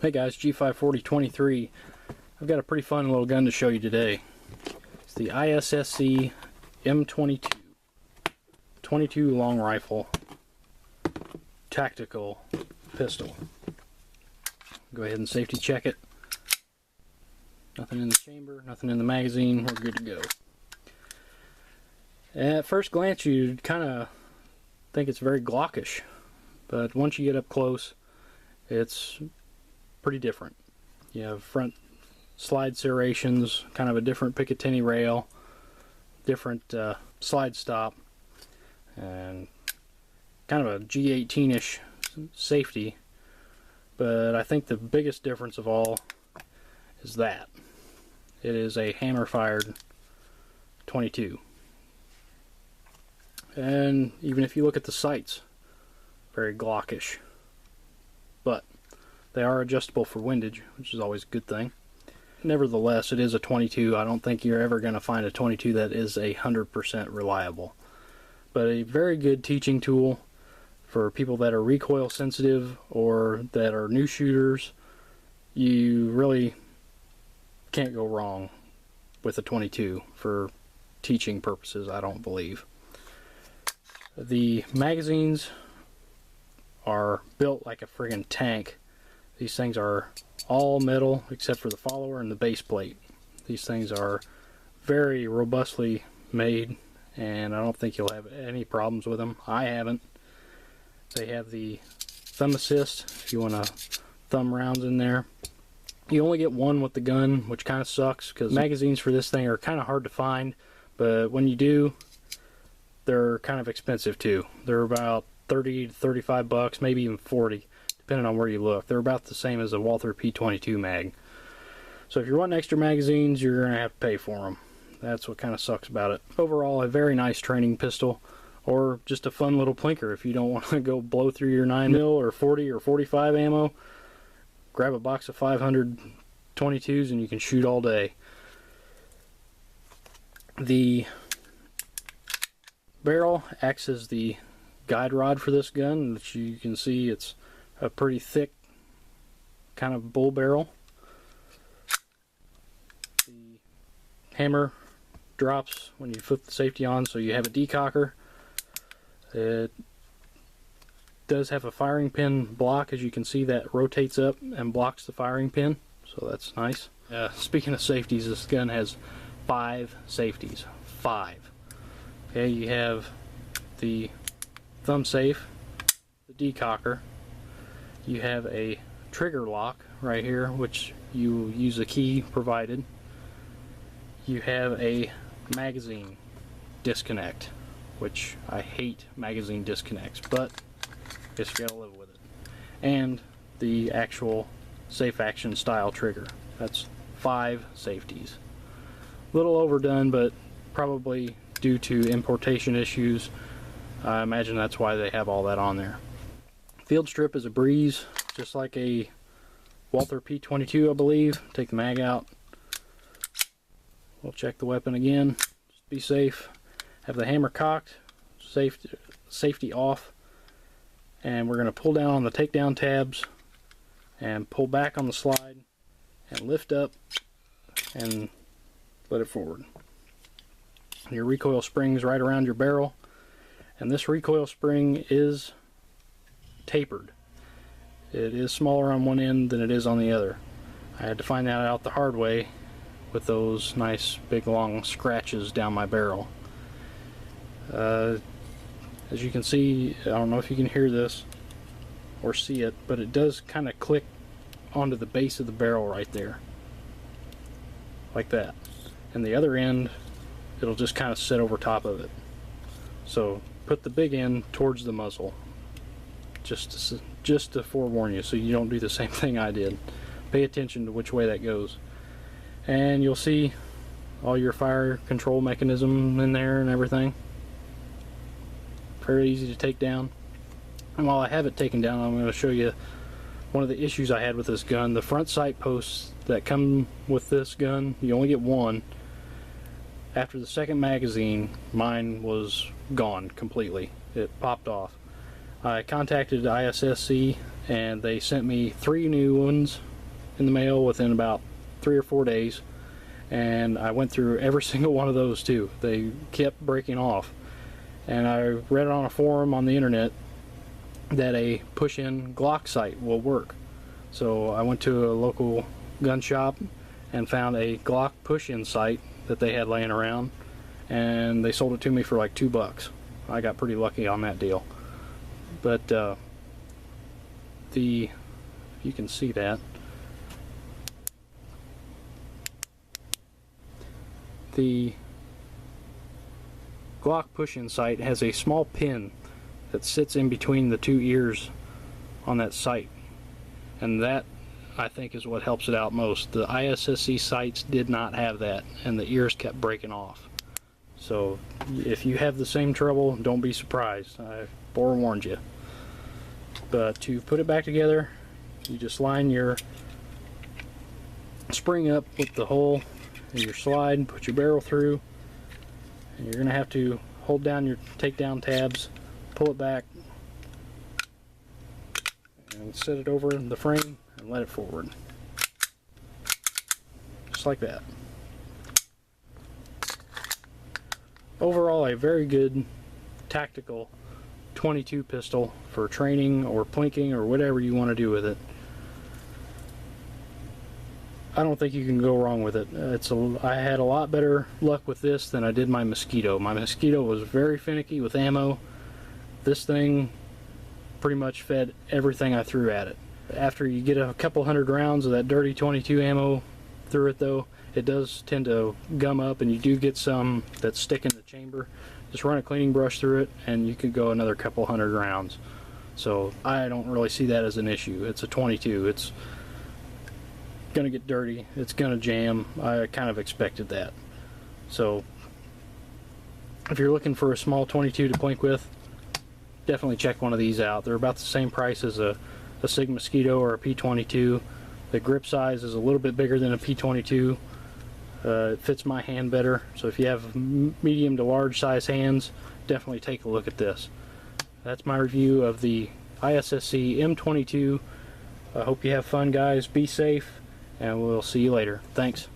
Hey guys, G54023. I've got a pretty fun little gun to show you today. It's the ISSC M22 22 long rifle tactical pistol. Go ahead and safety check it. Nothing in the chamber, nothing in the magazine, we're good to go. At first glance you'd kind of think it's very Glockish, but once you get up close it's pretty different. You have front slide serrations, kind of a different Picatinny rail, different slide stop, and kind of a G18-ish safety. But I think the biggest difference of all is that it is a hammer-fired 22. And even if you look at the sights, very Glockish. But they are adjustable for windage, which is always a good thing. Nevertheless, it is a 22. I don't think you're ever going to find a 22 that is 100% reliable. But a very good teaching tool for people that are recoil sensitive or that are new shooters. You really can't go wrong with a 22 for teaching purposes, I don't believe. The magazines are built like a friggin' tank. These things are all metal except for the follower and the base plate. These things are very robustly made, and I don't think you'll have any problems with them. I haven't. They have the thumb assist if you want to thumb rounds in there. You only get one with the gun, which kind of sucks because magazines for this thing are kind of hard to find, but when you do, they're kind of expensive too. They're about 30 to 35 bucks, maybe even 40. Depending on where you look. They're about the same as a Walther P22 mag. So if you're wanting extra magazines, you're going to have to pay for them. That's what kind of sucks about it. Overall, a very nice training pistol, or just a fun little plinker if you don't want to go blow through your 9mm or 40 or 45 ammo. Grab a box of 500 22s and you can shoot all day. The barrel acts as the guide rod for this gun, which you can see it's a pretty thick kind of bull barrel. The hammer drops when you flip the safety on, so you have a decocker. It does have a firing pin block, as you can see, that rotates up and blocks the firing pin, so that's nice. Speaking of safeties, this gun has 5 safeties. 5. Okay, you have the thumb safe, the decocker. You have a trigger lock right here, which you use a key provided. You have a magazine disconnect, which I hate magazine disconnects, but I guess you gotta live with it. And the actual safe action style trigger. That's 5 safeties. A little overdone, but probably due to importation issues. I imagine that's why they have all that on there. Field strip is a breeze, just like a Walther P22, I believe. Take the mag out. We'll check the weapon again. Just be safe. Have the hammer cocked, safety off, and we're going to pull down on the takedown tabs and pull back on the slide and lift up and let it forward. Your recoil spring's right around your barrel, and this recoil spring is tapered. It is smaller on one end than it is on the other. I had to find that out the hard way with those nice big long scratches down my barrel. As you can see, I don't know if you can hear this or see it, but it does kind of click onto the base of the barrel right there, like that. And the other end, it'll just kind of sit over top of it. So put the big end towards the muzzle, just to forewarn you, so you don't do the same thing I did. Pay attention to which way that goes, and you'll see all your fire control mechanism in there and everything. Very easy to take down. And while I have it taken down, I'm going to show you one of the issues I had with this gun. The front sight posts that come with this gun, you only get one. After the second magazine, mine was gone completely. It popped off. I contacted ISSC and they sent me 3 new ones in the mail within about 3 or 4 days, and I went through every single one of those too. They kept breaking off, and I read on a forum on the internet that a push-in Glock sight will work. So I went to a local gun shop and found a Glock push-in sight that they had laying around, and they sold it to me for like $2. I got pretty lucky on that deal. But if you can see that, the Glock push-in sight has a small pin that sits in between the two ears on that sight, and that I think is what helps it out most. The ISSC sights did not have that, and the ears kept breaking off. So if you have the same trouble, don't be surprised. I forewarned you. But to put it back together, you just line your spring up with the hole in your slide and put your barrel through, and you're going to have to hold down your takedown tabs, pull it back, and set it over the frame and let it forward. Just like that. Overall, a very good tactical 22 pistol for training or plinking or whatever you want to do with it. I don't think you can go wrong with it. I had a lot better luck with this than I did my Mosquito. My Mosquito was very finicky with ammo. This thing pretty much fed everything I threw at it. After you get a couple hundred rounds of that dirty 22 ammo through it though, it does tend to gum up, and you do get some that stick in the chamber. Just run a cleaning brush through it and you could go another couple hundred rounds. So I don't really see that as an issue. It's a 22. It's gonna get dirty, it's gonna jam. I kind of expected that. So if you're looking for a small 22 to plink with, definitely check one of these out. They're about the same price as a Sig Mosquito or a P22. The grip size is a little bit bigger than a P22. It fits my hand better, so if you have medium to large size hands, definitely take a look at this. That's my review of the ISSC M22. I hope you have fun, guys. Be safe, and we'll see you later. Thanks.